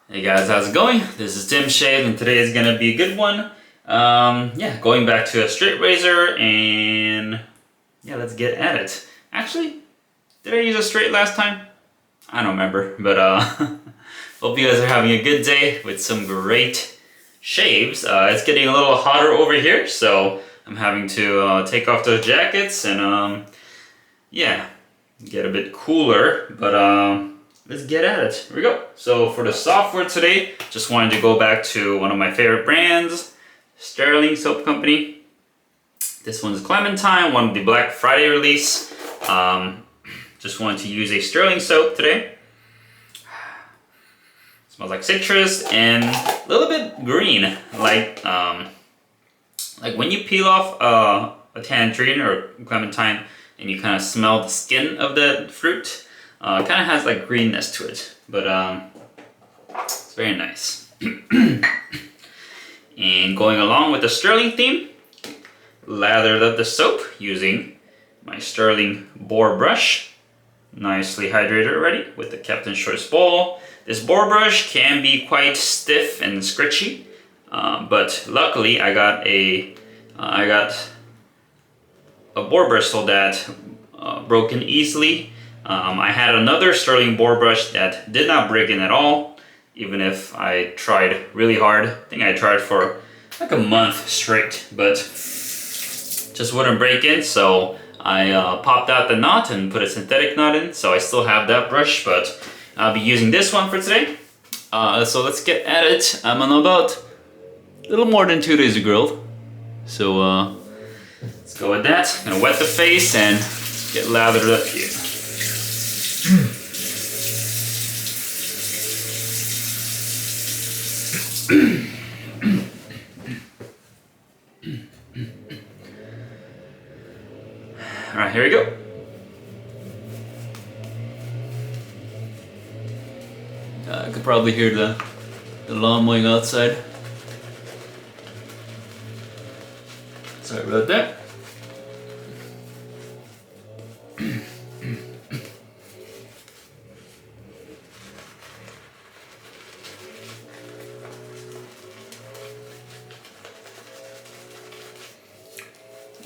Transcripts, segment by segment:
Hey guys, how's it going? This is Tim Shave and today is gonna be a good one. Yeah, going back to a straight razor and yeah, let's get at it. Actually, did I use a straight last time? I don't remember, but hope you guys are having a good day with some great shaves. It's getting a little hotter over here, so I'm having to take off those jackets and yeah, get a bit cooler, but let's get at it. Here we go. So for the software today, just wanted to go back to one of my favorite brands, Stirling Soap Company. This one's Clementine, one of the Black Friday release. Just wanted to use a Stirling soap today. Smells like citrus and a little bit green, like when you peel off a tangerine or clementine and you kind of smell the skin of the fruit. It kind of has like greenness to it, but it's very nice. And going along with the Stirling theme, lathered up the soap using my Stirling Boar brush. Nicely hydrated already with the Captain Choice bowl. This boar brush can be quite stiff and scritchy, but luckily I got a boar bristle that broke in easily. I had another Stirling Boar brush that did not break in at all, even if I tried really hard. I think I tried for like a month straight, but just wouldn't break in, so I popped out the knot and put a synthetic knot in, so I still have that brush, but I'll be using this one for today. So let's get at it. I'm on about a little more than 2 days ago, so let's go with that. I'm gonna wet the face and get lathered up here. Alright, here we go. I could probably hear the lawn mowing outside. Sorry about that.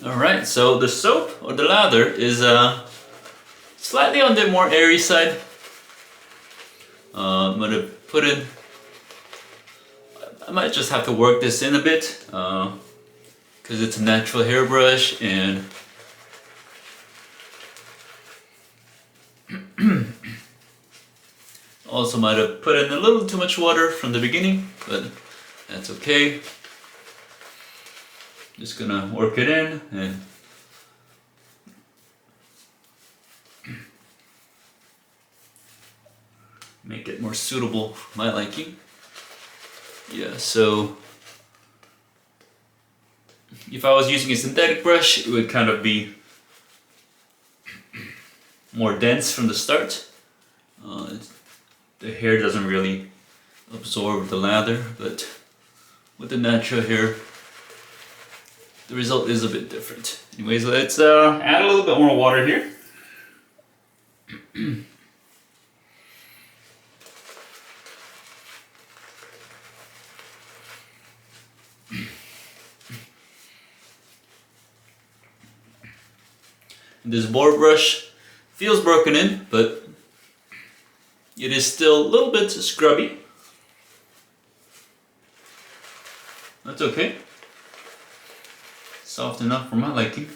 Alright, so the soap or the lather is slightly on the more airy side. I'm gonna put in, I might just have to work this in a bit because it's a natural hairbrush and also might have put in a little too much water from the beginning, but that's okay. Just gonna work it in and make it more suitable for my liking. Yeah, so if I was using a synthetic brush, it would kind of be more dense from the start. The hair doesn't really absorb the lather, but with the natural hair, the result is a bit different. Anyways, let's add a little bit more water here. This boar brush feels broken in, but it is still a little bit scrubby. That's okay. Soft enough for my liking.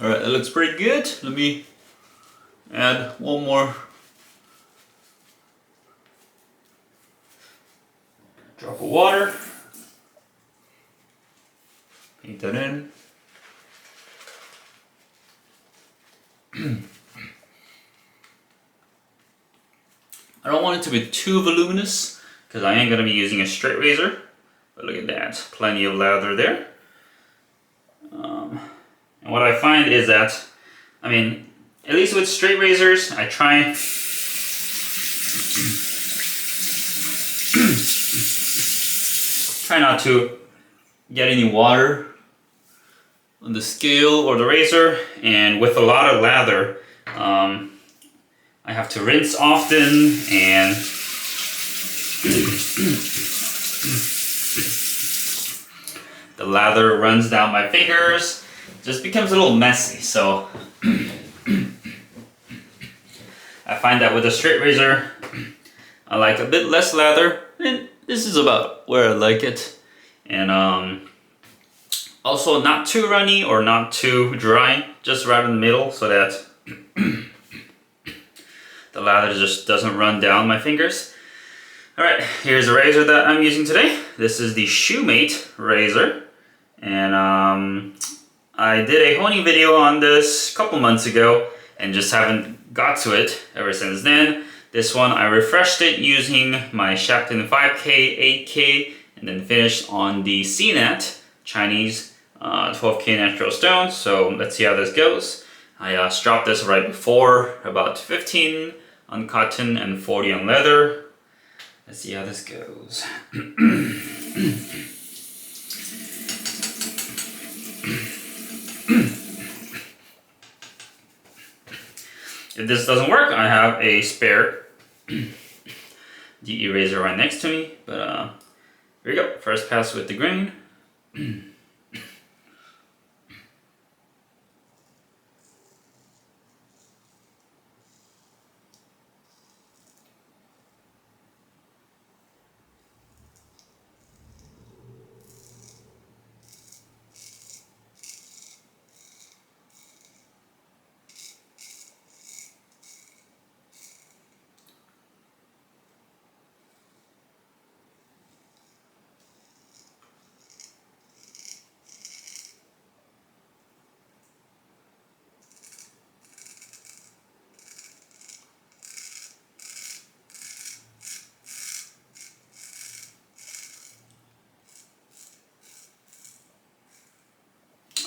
Alright, that looks pretty good. Let me add one more drop of water. Paint that in. I don't want it to be too voluminous because I am going to be using a straight razor. But look at that, plenty of lather there. And what I find is that, I mean, at least with straight razors, I try not to get any water on the scale or the razor, and with a lot of lather, I have to rinse often, and The lather runs down my fingers, just becomes a little messy, so I find that with a straight razor, I like a bit less lather, and this is about where I like it. And also not too runny or not too dry, just right in the middle so that the lather just doesn't run down my fingers. Alright, here's the razor that I'm using today. This is the Shumate razor. And I did a honing video on this a couple months ago and just haven't got to it ever since then. This one I refreshed it using my Shapton 5K, 8K, and then finished on the Cnat Chinese 12K natural stones. So let's see how this goes. I stropped this right before, about 15 on cotton and 40 on leather. Let's see how this goes. If this doesn't work, I have a spare DE razor right next to me, but here we go. First pass with the grain.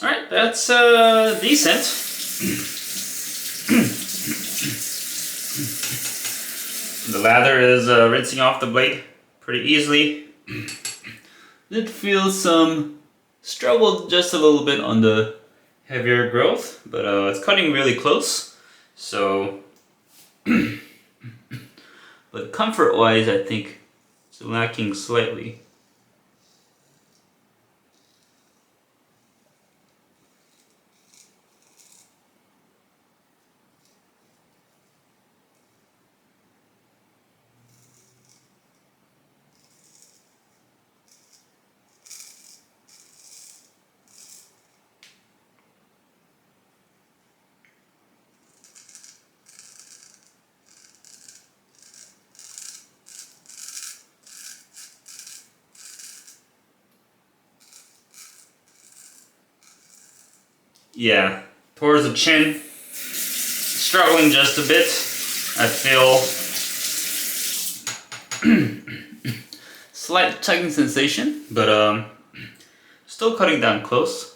Alright, that's decent. The lather is rinsing off the blade pretty easily. Did feel some struggle just a little bit on the heavier growth, but it's cutting really close. So, but comfort wise, I think it's lacking slightly. Yeah, towards the chin, struggling just a bit. I feel slight tugging sensation, but still cutting down close.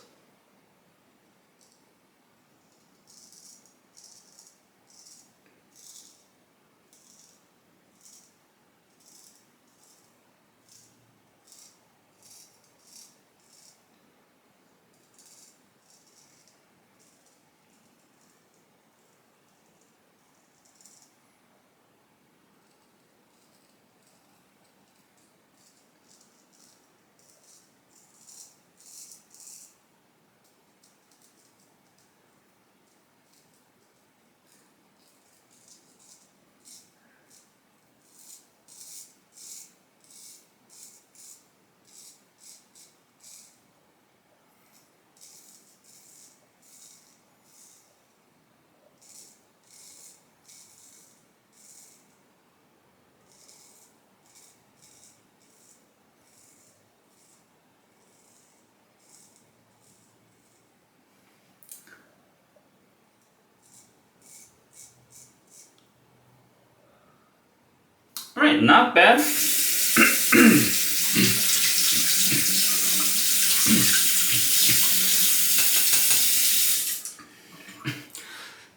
Alright, not bad.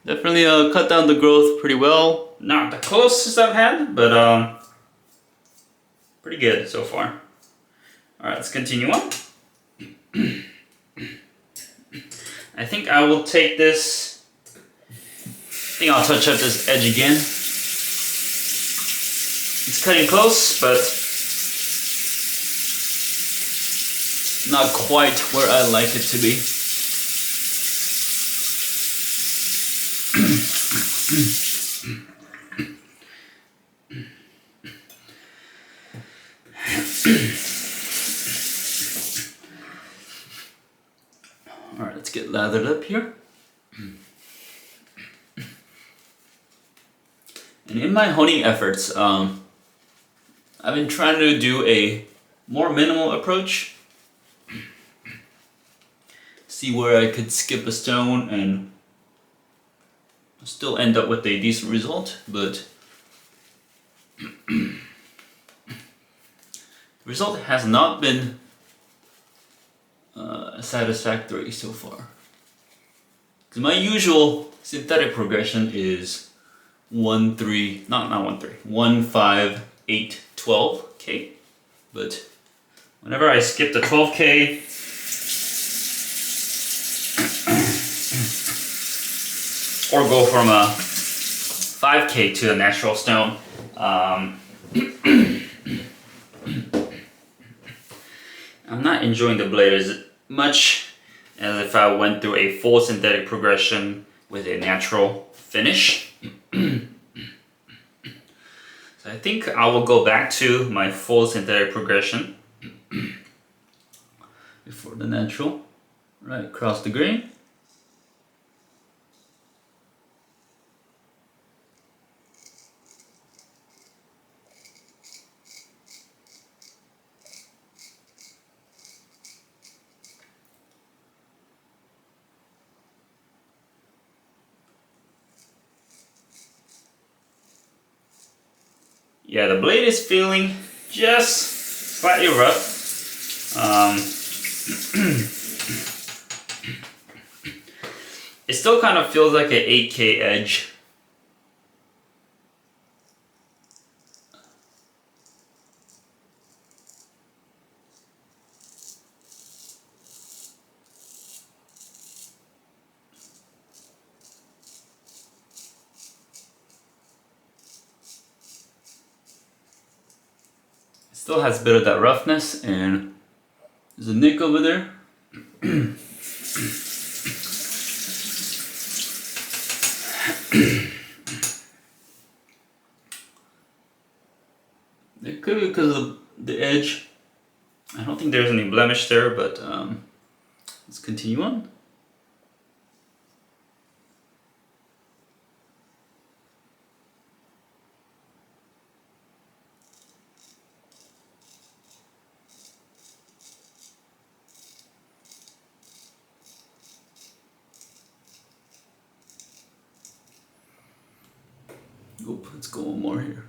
Definitely cut down the growth pretty well. Not the closest I've had, but pretty good so far. Alright, let's continue on. I think I will take this. I think I'll touch up this edge again. It's cutting close, but not quite where I like it to be. Alright, let's get lathered up here. And in my honing efforts, I've been trying to do a more minimal approach. See where I could skip a stone and still end up with a decent result, but the result has not been satisfactory so far. Because my usual synthetic progression is 1, 5, 8, 12K. But whenever I skip the 12K, or go from a 5K to a natural stone, I'm not enjoying the blade as much as if I went through a full synthetic progression with a natural finish. So I think I will go back to my full synthetic progression before the natural. Right across the grain. Yeah, the blade is feeling just slightly rough. It still kind of feels like an 8K edge. Still has a bit of that roughness, and there's a nick over there. It could be because of the edge. I don't think there's any blemish there, but let's continue on. Oop, let's go one more here.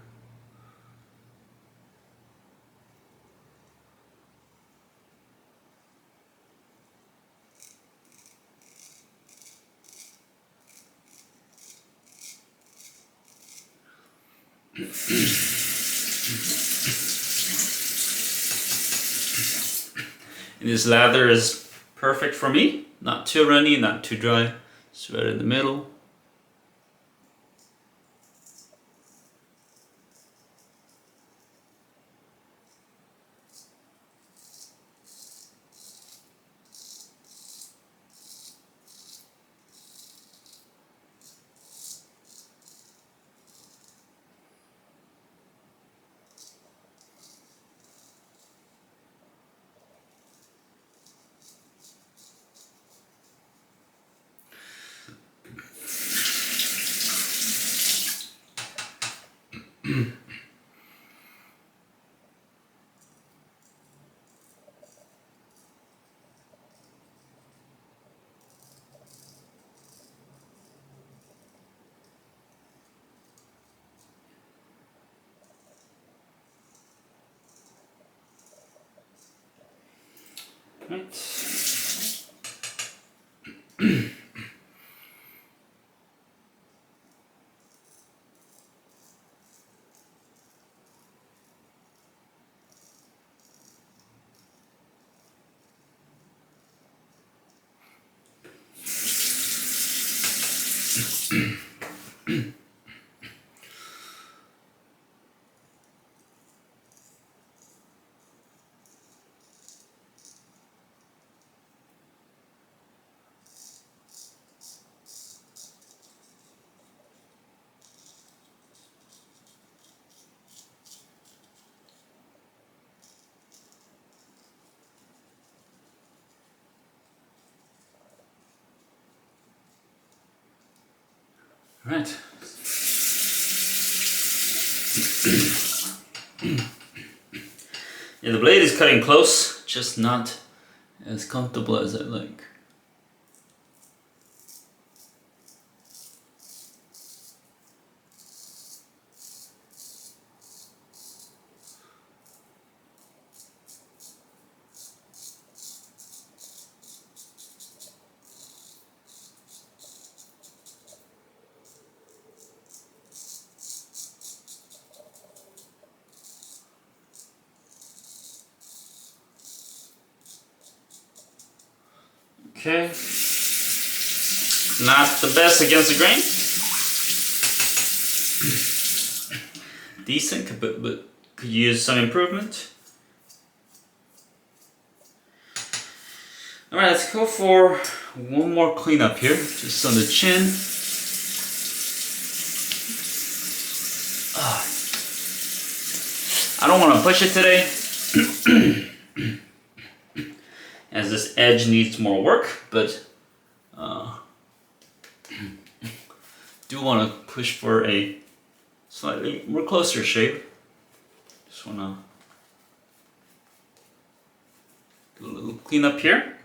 And this lather is perfect for me. Not too runny, not too dry. It's right in the middle. Right. Right. Yeah, the blade is cutting close, just not as comfortable as I like. Okay, not the best against the grain. Decent, but could use some improvement. All right, let's go for one more cleanup here, just on the chin. I don't want to push it today, as this edge needs more work, but do want to push for a slightly more closer shape. Just want to do a little cleanup here.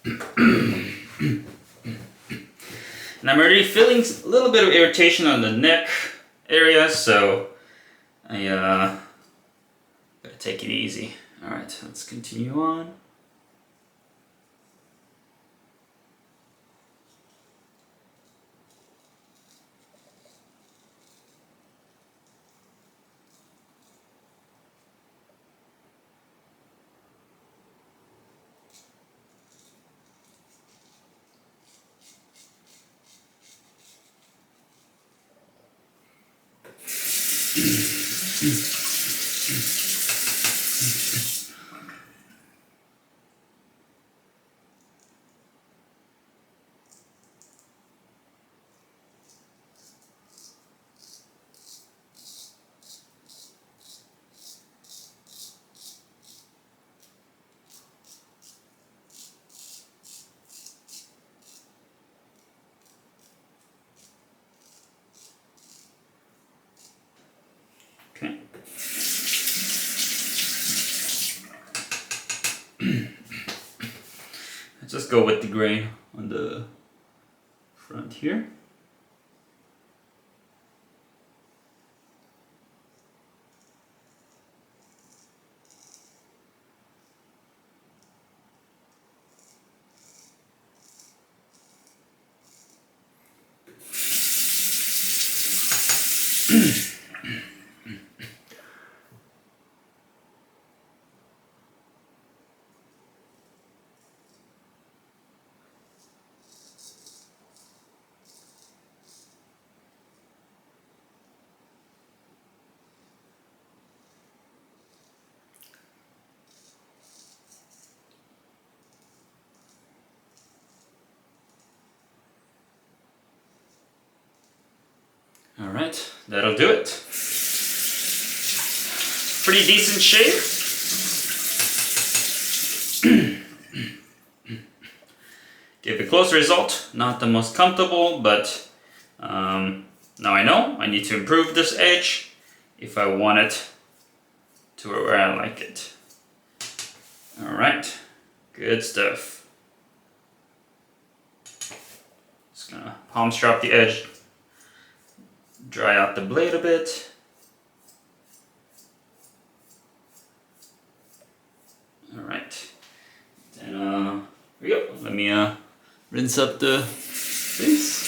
And I'm already feeling a little bit of irritation on the neck area, so I gotta take it easy. All right, let's continue on. Okay. Let's just go with the grain on the front here. All right, that'll do it. Pretty decent shave. Give a close result, not the most comfortable, but now I know I need to improve this edge if I want it to where I like it. All right, good stuff. Just gonna palm strap the edge, dry out the blade a bit. All right, then here we go. Let me rinse up the face.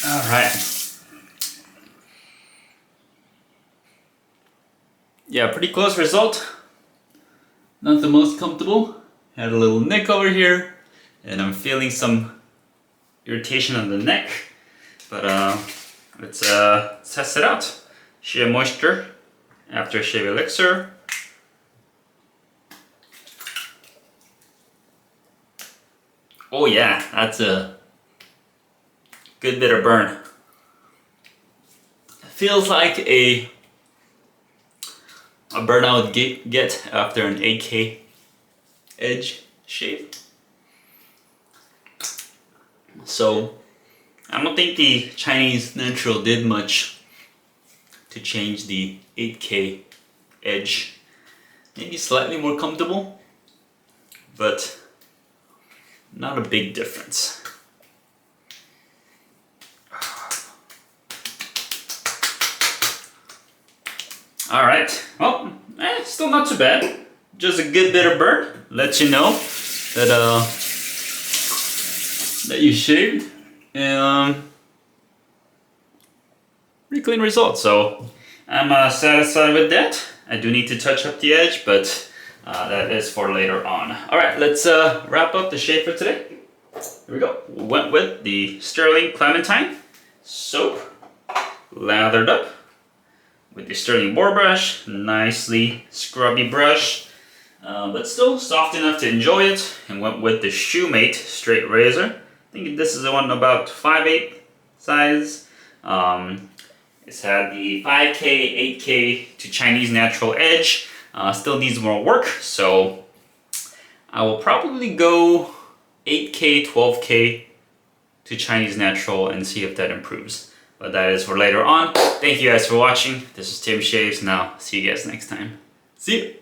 All right. Yeah, pretty close result. Not the most comfortable. Had a little nick over here, and I'm feeling some irritation on the neck. But let's test it out. Shear moisture after shave elixir. Oh yeah, that's a good bit of burn. Feels like a a burn I would get after an 8K edge shave. So I don't think the Chinese natural did much to change the 8K edge. Maybe slightly more comfortable, but not a big difference. Alright, well, still not too bad. Just a good bit of burn. Let you know that that you shaved. And pretty clean result. So I'm satisfied with that. I do need to touch up the edge, but that is for later on. Alright, let's wrap up the shave for today. Here we go. We went with the Stirling Clementine soap, lathered up with the Stirling Boar brush, nicely scrubby brush, but still soft enough to enjoy it, and went with the Shumate straight razor. I think this is the one about 5/8 size. It's had the 5K, 8K to Chinese natural edge. Still needs more work, so I will probably go 8K, 12K to Chinese natural and see if that improves. But that is for later on. Thank you guys for watching. This is Tim Shaves. Now, see you guys next time. See you.